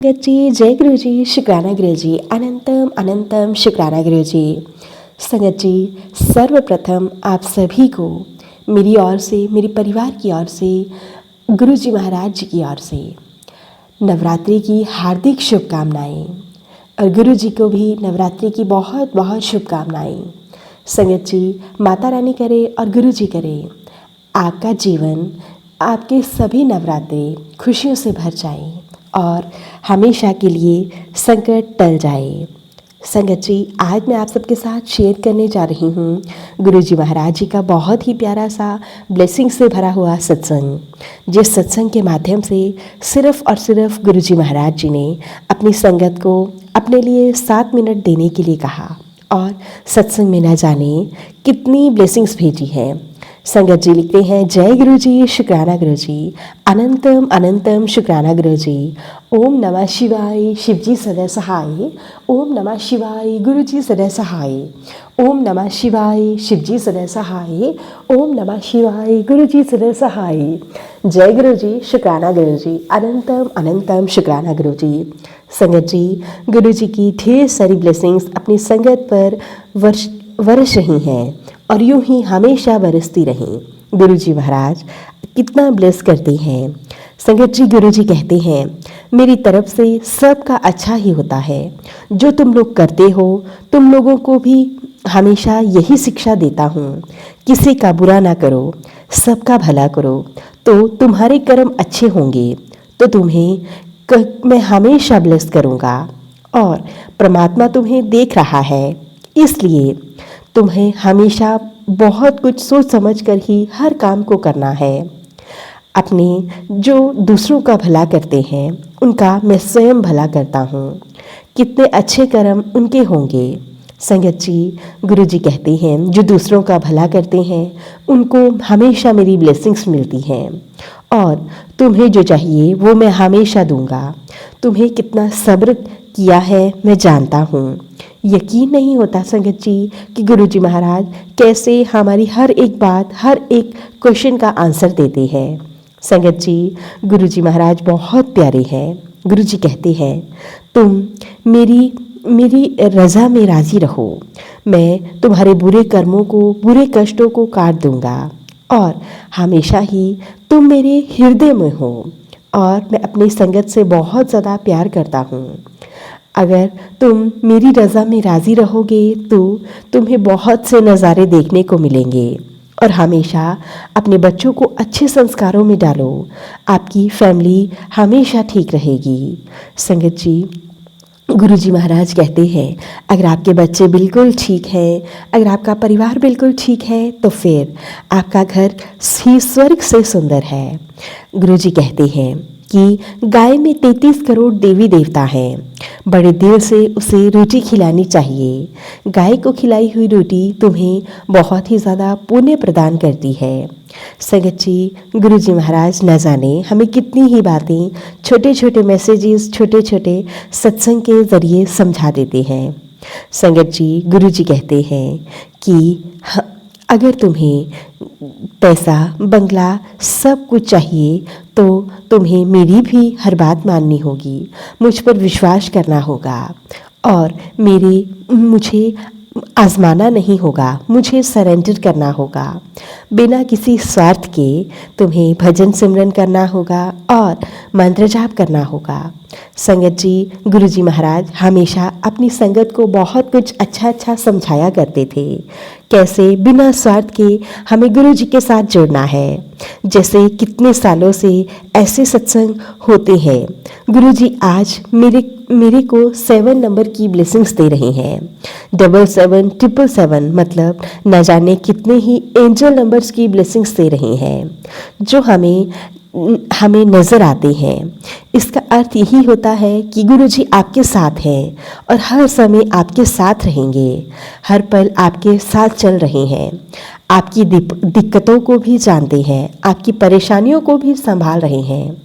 संगत जी, जय गुरु जी, शुक्राना गुरु जी, अनंतम अनंतम शुक्राना गुरु जी। संगत जी, सर्वप्रथम आप सभी को मेरी ओर से, मेरे परिवार की ओर से, गुरु जी महाराज जी की ओर से नवरात्रि की हार्दिक शुभकामनाएं और गुरु जी को भी नवरात्रि की बहुत बहुत शुभकामनाएं। संगत जी, माता रानी करे और गुरु जी करे आपका जीवन, आपके सभी नवरात्रि खुशियों से भर जाए और हमेशा के लिए संकट टल जाए। संगत जी, आज मैं आप सबके साथ शेयर करने जा रही हूँ गुरु जी महाराज जी का बहुत ही प्यारा सा ब्लेसिंग से भरा हुआ सत्संग, जिस सत्संग के माध्यम से सिर्फ और सिर्फ गुरु जी महाराज जी ने अपनी संगत को अपने लिए 7 मिनट देने के लिए कहा और सत्संग में न जाने कितनी ब्लेसिंग्स भेजी हैं। संगत जी लिखते हैं, जय गुरु जी, शुक्राना गुरु जी, अनंतम अनंतम शुक्राना गुरु जी। ओम नमः शिवाय, शिव जी सदा सहाय। ओम नमः शिवाय, गुरु जी सदा सहाय। ओम नमः शिवाय, शिव जी सदा सहाय। ओम नमः शिवाय, गुरु जी सदा सहाय। जय गुरु जी, शुक्राना गुरु जी, अनंतम अनंतम शुक्राना गुरु जी। संगत जी, गुरु जी की ढेर सारी ब्लेसिंग्स अपनी संगत पर वर्ष रही हैं और यूं ही हमेशा बरसती रहें। गुरु जी महाराज कितना ब्लेस करते हैं। संगत जी, गुरु जी कहते हैं, मेरी तरफ से सबका अच्छा ही होता है। जो तुम लोग करते हो, तुम लोगों को भी हमेशा यही शिक्षा देता हूँ, किसी का बुरा ना करो, सबका भला करो, तो तुम्हारे कर्म अच्छे होंगे, तो तुम्हें मैं हमेशा ब्लेस करूँगा। और परमात्मा तुम्हें देख रहा है, इसलिए तुम्हें हमेशा बहुत कुछ सोच समझ कर ही हर काम को करना है। अपने जो दूसरों का भला करते हैं, उनका मैं स्वयं भला करता हूँ, कितने अच्छे कर्म उनके होंगे। संगत जी, गुरु जी कहते हैं, जो दूसरों का भला करते हैं उनको हमेशा मेरी ब्लेसिंग्स मिलती हैं और तुम्हें जो चाहिए वो मैं हमेशा दूंगा। तुम्हें कितना सब्र किया है मैं जानता हूँ। यकीन नहीं होता संगत जी कि गुरु जी महाराज कैसे हमारी हर एक बात, हर एक क्वेश्चन का आंसर देते हैं। संगत जी, गुरु जी महाराज बहुत प्यारे हैं। गुरु जी कहते हैं, तुम मेरी रज़ा में राज़ी रहो, मैं तुम्हारे बुरे कर्मों को, बुरे कष्टों को काट दूंगा और हमेशा ही तुम मेरे हृदय में हो और मैं अपनी संगत से बहुत ज़्यादा प्यार करता हूँ। अगर तुम मेरी रज़ा में राज़ी रहोगे तो तुम्हें बहुत से नज़ारे देखने को मिलेंगे और हमेशा अपने बच्चों को अच्छे संस्कारों में डालो, आपकी फैमिली हमेशा ठीक रहेगी। संगत जी, गुरु जी महाराज कहते हैं, अगर आपके बच्चे बिल्कुल ठीक हैं, अगर आपका परिवार बिल्कुल ठीक है, तो फिर आपका घर ही स्वर्ग से सुंदर है। गुरु जी कहते हैं कि गाय में 33 करोड़ देवी देवता हैं, बड़े दिल से उसे रोटी खिलानी चाहिए। गाय को खिलाई हुई रोटी तुम्हें बहुत ही ज़्यादा पुण्य प्रदान करती है। संगत जी, गुरु जी महाराज न जाने हमें कितनी ही बातें, छोटे छोटे मैसेजेस, छोटे छोटे सत्संग के ज़रिए समझा देते हैं। संगत जी, गुरु जी कहते हैं कि अगर तुम्हें पैसा, बंगला, सब कुछ चाहिए तो तुम्हें मेरी भी हर बात माननी होगी, मुझ पर विश्वास करना होगा और मुझे आजमाना नहीं होगा, मुझे सरेंडर करना होगा। बिना किसी स्वार्थ के तुम्हें भजन सिमरन करना होगा और मंत्र जाप करना होगा। संगत जी, गुरु जी महाराज हमेशा अपनी संगत को बहुत कुछ अच्छा अच्छा समझाया करते थे, कैसे बिना स्वार्थ के हमें गुरु जी के साथ जुड़ना है। जैसे कितने सालों से ऐसे सत्संग होते हैं। गुरु जी आज मेरे को 7 नंबर की ब्लेसिंग्स दे रहे हैं। 77 777 मतलब न जाने कितने ही एंजल नंबर्स की ब्लेसिंग्स दे रहे हैं, जो हमें नज़र आते हैं। इसका अर्थ यही होता है कि गुरु जी आपके साथ हैं और हर समय आपके साथ रहेंगे, हर पल आपके साथ चल रहे हैं, आपकी दिक्कतों को भी जानते हैं, आपकी परेशानियों को भी संभाल रहे हैं।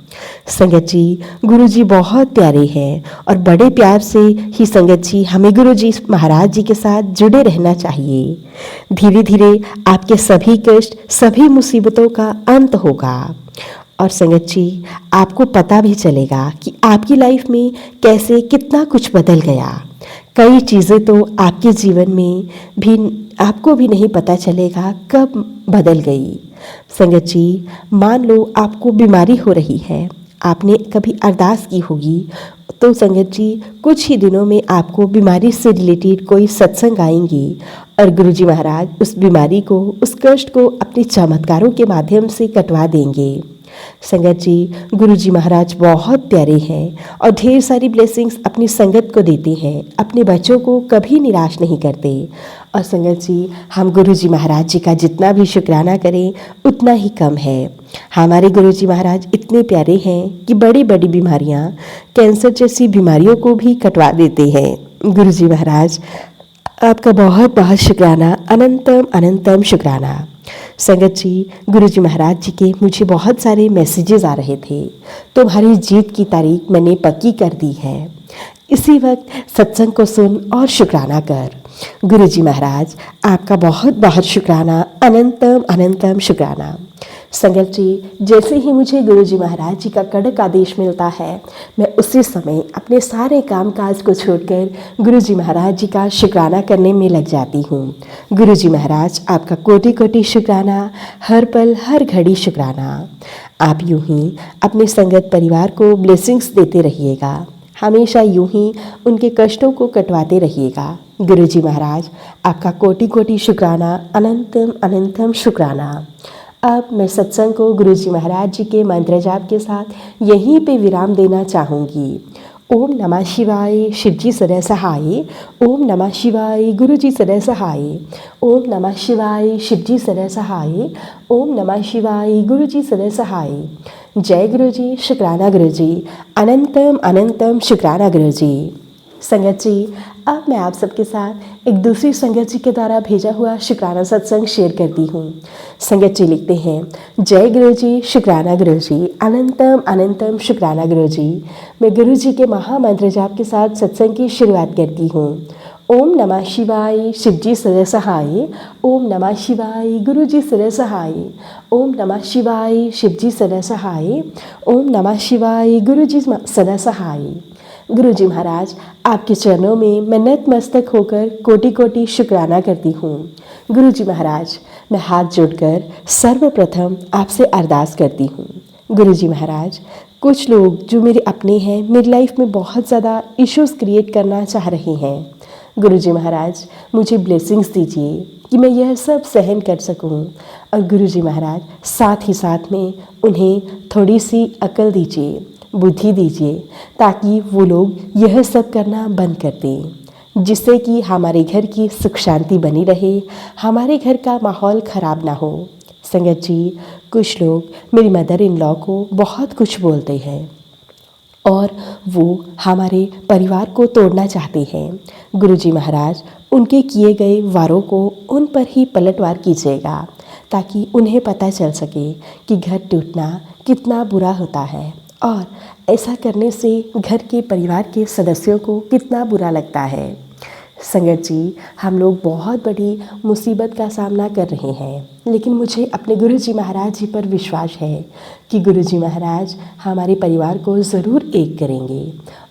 संगत जी, गुरु जी बहुत प्यारे हैं और बड़े प्यार से ही संगत जी हमें गुरु जी महाराज जी के साथ जुड़े रहना चाहिए। धीरे धीरे आपके सभी कष्ट, सभी मुसीबतों का अंत होगा और संगत जी, आपको पता भी चलेगा कि आपकी लाइफ में कैसे कितना कुछ बदल गया। कई चीज़ें तो आपके जीवन में भी आपको भी नहीं पता चलेगा कब बदल गई। संगत जी, मान लो आपको बीमारी हो रही है, आपने कभी अरदास की होगी, तो संगत जी कुछ ही दिनों में आपको बीमारी से रिलेटेड कोई सत्संग आएंगी और गुरुजी महाराज उस बीमारी को, उस कष्ट को अपने चमत्कारों के माध्यम से कटवा देंगे। संगत जी, गुरुजी महाराज बहुत प्यारे हैं और ढेर सारी ब्लेसिंग्स अपनी संगत को देते हैं, अपने बच्चों को कभी निराश नहीं करते। और संगत जी, हम गुरुजी महाराज जी का जितना भी शुक्राना करें उतना ही कम है। हमारे गुरुजी महाराज इतने प्यारे हैं कि बड़ी बड़ी बीमारियां, कैंसर जैसी बीमारियों को भी कटवा देते हैं। गुरुजी महाराज, आपका बहुत बहुत शुक्राना, अनंतम अनंतम शुक्राना। संगत जी, गुरुजी महाराज जी के मुझे बहुत सारे मैसेजेस आ रहे थे। तुम्हारी जीत की तारीख मैंने पक्की कर दी है, इसी वक्त सत्संग को सुन और शुक्राना कर। गुरुजी महाराज, आपका बहुत बहुत शुक्राना, अनंतम अनंतम शुक्राना। संगत जी, जैसे ही मुझे गुरुजी महाराज जी का कड़क आदेश मिलता है, मैं उसी समय अपने सारे काम काज को छोड़कर गुरुजी महाराज जी का शुक्राना करने में लग जाती हूँ। गुरुजी महाराज, आपका कोटि कोटि शुक्राना, हर पल हर घड़ी शुक्राना। आप यूं ही अपने संगत परिवार को ब्लेसिंग्स देते रहिएगा, हमेशा यूं ही उनके कष्टों को कटवाते रहिएगा। गुरुजी महाराज, आपका कोटि कोटि शुक्राना, अनंतम अनंतम शुक्राना। अब मैं सत्संग को गुरुजी महाराज जी के मंत्र जाप के साथ यहीं पे विराम देना चाहूँगी। ओम नमः शिवाय, शिवजी सदा सहाय। ओम नमः शिवाय, गुरुजी सदा सहाय। ओम नमः शिवाय, शिवजी सदा सहाय। ओम नमः शिवाय, गुरुजी सदा सहाय। जय गुरुजी, शुक्राना गुरुजी, अनंतम अनंतम शुक्राना गुरुजी। संगत जी, अब मैं आप सबके साथ एक दूसरी संगत जी के द्वारा भेजा हुआ शुक्राना सत्संग शेयर करती हूँ। संगत जी लिखते हैं, जय गुरु जी, शुक्राना गुरु जी, अनंतम अनंतम शुक्राना गुरु जी। मैं गुरु जी के महामंत्र जाप के साथ सत्संग की शुरुआत करती हूँ। ओम नमः शिवाय, शिवजी सदा सहाय। ओम नमः शिवाय, गुरु जी सदा सहाय। ओम नमः शिवाय, शिवजी सदा सहाय। ओम नमः शिवाय, गुरु जी सदा सहाय। गुरु जी महाराज, आपके चरणों में मैं नतमस्तक होकर कोटि कोटि शुक्राना करती हूँ। गुरु जी महाराज, मैं हाथ जोड़कर सर्वप्रथम आपसे अरदास करती हूँ। गुरु जी महाराज, कुछ लोग जो मेरे अपने हैं, मेरी लाइफ में बहुत ज़्यादा इश्यूज़ क्रिएट करना चाह रहे हैं। गुरु जी महाराज, मुझे ब्लेसिंग्स दीजिए कि मैं यह सब सहन कर सकूं। और गुरु जी महाराज, साथ ही साथ में उन्हें थोड़ी सी अकल दीजिए, बुद्धि दीजिए, ताकि वो लोग यह सब करना बंद कर दें, जिससे कि हमारे घर की सुख शांति बनी रहे, हमारे घर का माहौल ख़राब ना हो। संगत जी, कुछ लोग मेरी मदर इन लॉ को बहुत कुछ बोलते हैं और वो हमारे परिवार को तोड़ना चाहते हैं। गुरुजी महाराज, उनके किए गए वारों को उन पर ही पलटवार कीजिएगा, ताकि उन्हें पता चल सके कि घर टूटना कितना बुरा होता है और ऐसा करने से घर के परिवार के सदस्यों को कितना बुरा लगता है। संगत जी, हम लोग बहुत बड़ी मुसीबत का सामना कर रहे हैं, लेकिन मुझे अपने गुरुजी महाराज जी पर विश्वास है कि गुरुजी महाराज हमारे परिवार को ज़रूर एक करेंगे।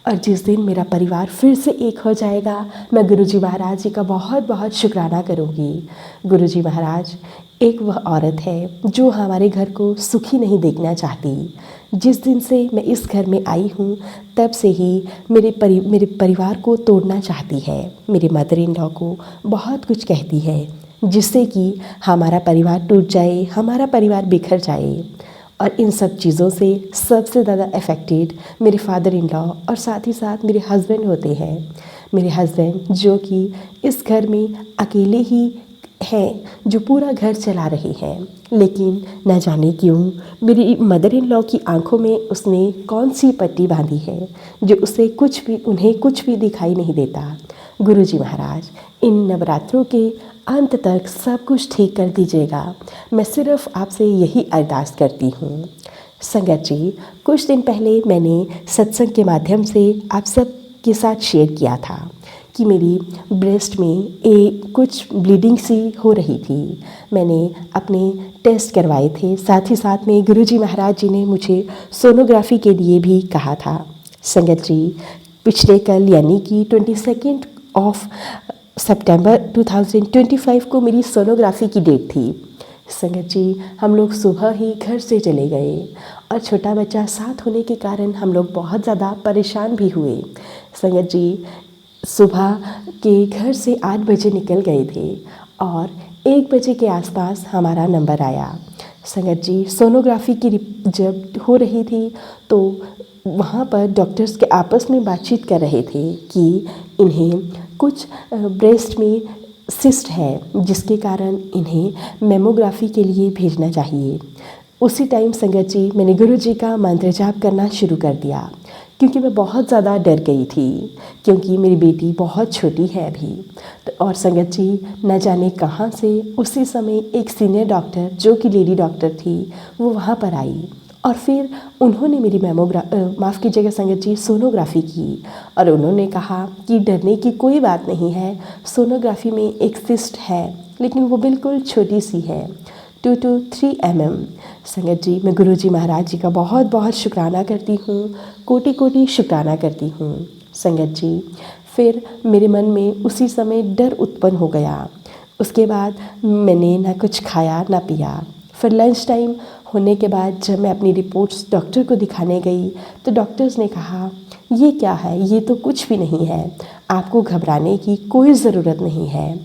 और जिस दिन मेरा परिवार फिर से एक हो जाएगा, मैं गुरुजी महाराज जी का बहुत बहुत शुक्राना करूँगी। गुरुजी महाराज, एक वह औरत है जो हमारे घर को सुखी नहीं देखना चाहती। जिस दिन से मैं इस घर में आई हूँ, तब से ही मेरे परिवार को तोड़ना चाहती है। मेरे मदर इन लॉ को बहुत कुछ कहती है, जिससे कि हमारा परिवार टूट जाए, हमारा परिवार बिखर जाए। और इन सब चीज़ों से सबसे ज़्यादा अफेक्टेड मेरे फादर इन लॉ और साथ ही साथ मेरे हस्बैंड होते हैं। मेरे हस्बैंड जो कि इस घर में अकेले ही हैं, जो पूरा घर चला रहे हैं, लेकिन न जाने क्यों मेरी मदर इन लॉ की आंखों में उसने कौन सी पट्टी बांधी है जो उन्हें कुछ भी दिखाई नहीं देता। गुरुजी महाराज, इन नवरात्रों के अंत तक सब कुछ ठीक कर दीजिएगा। मैं सिर्फ आपसे यही अरदास करती हूँ। संगत जी, कुछ दिन पहले मैंने सत्संग के माध्यम से आप सब के साथ शेयर किया था कि मेरी ब्रेस्ट में कुछ ब्लीडिंग सी हो रही थी। मैंने अपने टेस्ट करवाए थे, साथ ही साथ में गुरुजी महाराज जी ने मुझे सोनोग्राफी के लिए भी कहा था। संगत जी, पिछले कल यानी कि 22 ऑफ सितंबर 2025 को मेरी सोनोग्राफी की डेट थी। संगत जी, हम लोग सुबह ही घर से चले गए और छोटा बच्चा साथ होने के कारण हम लोग बहुत ज़्यादा परेशान भी हुए। संगत जी, सुबह के घर से 8 बजे निकल गए थे और 1 बजे के आसपास हमारा नंबर आया। संगत जी, सोनोग्राफी की जब हो रही थी तो वहाँ पर डॉक्टर्स के आपस में बातचीत कर रहे थे कि इन्हें कुछ ब्रेस्ट में सिस्ट है जिसके कारण इन्हें मेमोग्राफी के लिए भेजना चाहिए। उसी टाइम संगत जी, मैंने गुरुजी का मंत्र जाप करना शुरू कर दिया क्योंकि मैं बहुत ज़्यादा डर गई थी, क्योंकि मेरी बेटी बहुत छोटी है अभी। तो और संगत जी, न जाने कहाँ से उसी समय एक सीनियर डॉक्टर जो कि लेडी डॉक्टर थी वो वहाँ पर आई और फिर उन्होंने मेरी माफ़ कीजिएगा संगत जी, सोनोग्राफी की और उन्होंने कहा कि डरने की कोई बात नहीं है, सोनोग्राफी में एक सिस्ट है लेकिन वो बिल्कुल छोटी सी है, 2 to 3 mm। संगत जी, मैं गुरुजी महाराज जी का बहुत बहुत शुक्राना करती हूँ, कोटि कोटि शुक्राना करती हूँ। संगत जी, फिर मेरे मन में उसी समय डर उत्पन्न हो गया। उसके बाद मैंने ना कुछ खाया ना पिया। फिर लंच टाइम होने के बाद जब मैं अपनी रिपोर्ट्स डॉक्टर को दिखाने गई तो डॉक्टर्स ने कहा, ये क्या है, ये तो कुछ भी नहीं है, आपको घबराने की कोई ज़रूरत नहीं है।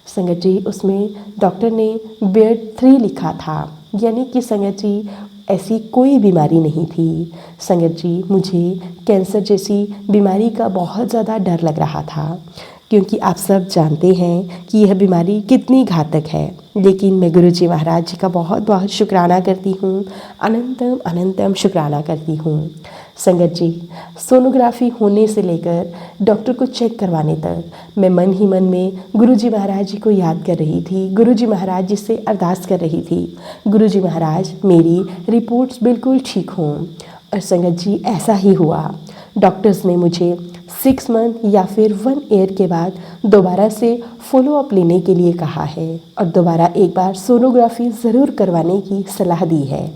संगत जी, उसमें डॉक्टर ने बेड 3 लिखा था, यानी कि संगत जी ऐसी कोई बीमारी नहीं थी। संगत जी, मुझे कैंसर जैसी बीमारी का बहुत ज़्यादा डर लग रहा था, क्योंकि आप सब जानते हैं कि यह बीमारी कितनी घातक है। लेकिन मैं गुरुजी महाराज जी का बहुत बहुत शुक्राना करती हूँ, अनंतम अनंतम शुक्राना करती हूँ। संगत जी, सोनोग्राफी होने से लेकर डॉक्टर को चेक करवाने तक मैं मन ही मन में गुरुजी महाराज जी को याद कर रही थी, गुरुजी महाराज जी से अरदास कर रही थी, गुरुजी महाराज मेरी रिपोर्ट्स बिल्कुल ठीक हों। और संगत जी, ऐसा ही हुआ। डॉक्टर्स ने मुझे 6 मंथ या फिर 1 ईयर के बाद दोबारा से फॉलोअप लेने के लिए कहा है और दोबारा एक बार सोनोग्राफी ज़रूर करवाने की सलाह दी है।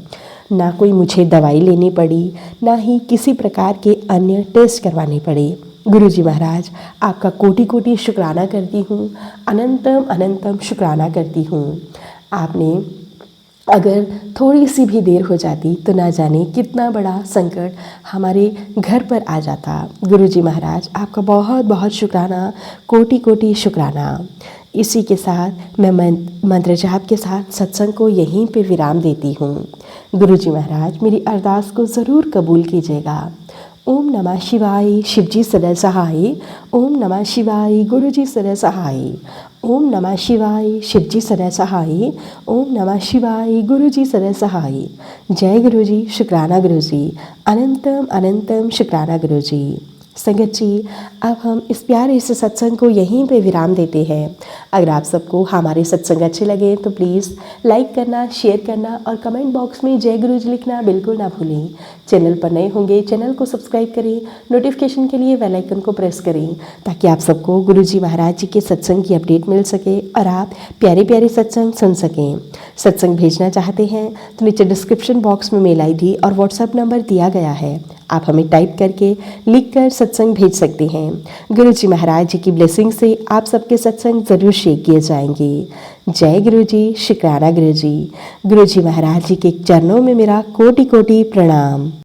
ना कोई मुझे दवाई लेनी पड़ी, ना ही किसी प्रकार के अन्य टेस्ट करवाने पड़े। गुरुजी महाराज, आपका कोटि कोटि शुक्राना करती हूँ, अनंतम अनंतम शुक्राना करती हूँ। आपने अगर थोड़ी सी भी देर हो जाती तो ना जाने कितना बड़ा संकट हमारे घर पर आ जाता। गुरुजी महाराज, आपका बहुत बहुत शुक्राना, कोटि कोटि शुक्राना। इसी के साथ मैं मंत्र जाप के साथ सत्संग को यहीं पे विराम देती हूँ। गुरुजी महाराज, मेरी अरदास को ज़रूर कबूल कीजिएगा। ओम नमः शिवाय, शिवजी सदा सहाय। ओम नमः शिवाय, गुरुजी सदा सहाय। ओम नमः शिवाय, शिवजी सदा सहाय। ओम नमः शिवाय, गुरुजी सदा सहाय। जय गुरुजी, शुक्राना गुरुजी, अनंतम अनंतम शुक्राना गुरुजी। संगत जी, अब हम इस प्यारे से सत्संग को यहीं पे विराम देते हैं। अगर आप सबको हमारे सत्संग अच्छे लगे तो प्लीज़ लाइक करना, शेयर करना और कमेंट बॉक्स में जय गुरुजी लिखना बिल्कुल ना भूलें। चैनल पर नए होंगे चैनल को सब्सक्राइब करें, नोटिफिकेशन के लिए बेल आइकन को प्रेस करें ताकि आप सबको गुरुजी महाराज जी के सत्संग की अपडेट मिल सके और आप प्यारे प्यारे सत्संग सुन सकें। सत्संग भेजना चाहते हैं तो नीचे डिस्क्रिप्शन बॉक्स में मेल ID और व्हाट्सएप नंबर दिया गया है, आप हमें टाइप करके लिख कर सत्संग भेज सकते हैं। गुरुजी महाराज जी की ब्लेसिंग से आप सबके सत्संग ज़रूर शेयर किए जाएंगे। जय गुरुजी, शुक्राना गुरुजी। गुरुजी महाराज जी के चरणों में मेरा कोटि कोटि प्रणाम।